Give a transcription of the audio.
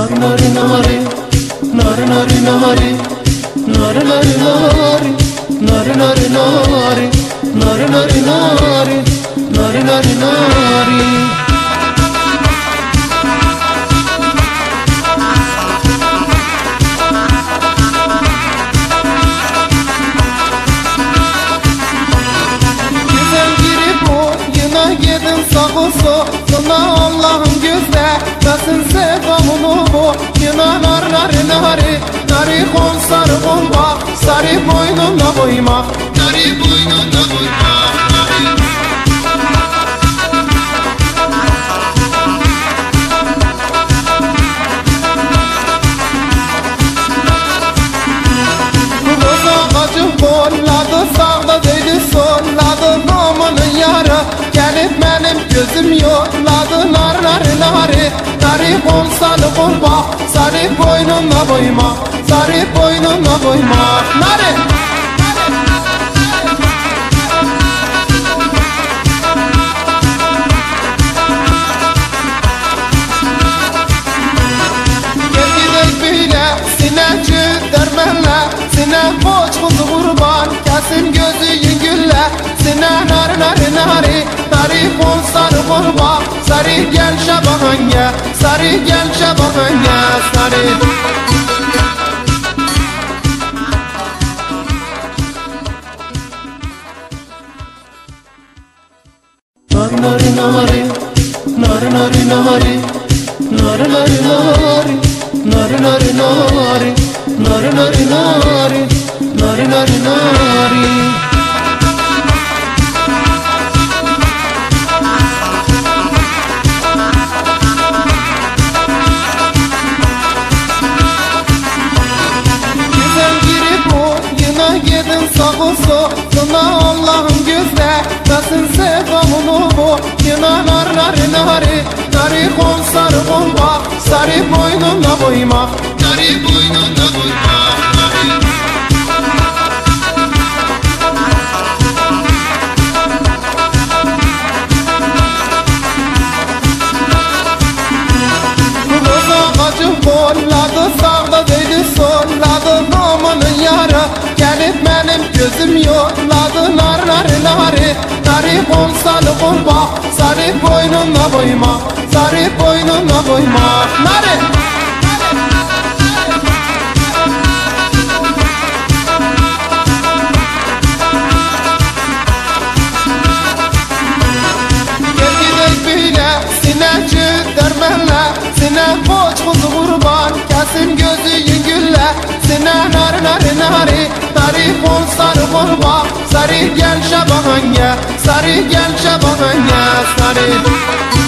nari nari nari nari nari nari nari nari nari nari nari nari nari nari nari nari nari. Gidin sağı soluna Allah'ın gözlemesin sevamını bu. Yine nar nari nari nari kon sarı kon bak, sarı boynuna koyma, sarı boynuna koyma. Kolladı sağda dedi solladı namının yarı, gelip benim gözüm yolladı. Nar nari nari nari kol sarı kol bak, sarı boynuna koyma, sarı boynuna koyma. Nari gel gidelim böyle sineci dermenle, sine koç kuzu kurban kesin gözü gülle. Sine nari nari nari nari kol sarı kol bak, sarı gel şabahanya, sarı gel şabahanya, sarı. Nari nari nari nari nari nari nari nari nari nari nari nari nari nari nari nari nari nari. Gidin sağı soluna Allah'ın gözlemesin sevamını bu. Yine nar nari nari nari kon sarı kon bak, sarı boynuna koyma, sarı boynuna koyma. Kolladı sağda dedi solladı namının yarı, gelip benim gözüm yolladı. Nar nari nari nari kol sarı kol bak, sarı boynuna koyma, sarı boynuna koyma. Nari gel gidelim böyle sineci dermenle, sine koç kuzu kurban kesin gözü gülle. Sine nari nari nari nari kol sarı kol bak, sarı gel şabahanya, sarı gel şabahanya, sarı.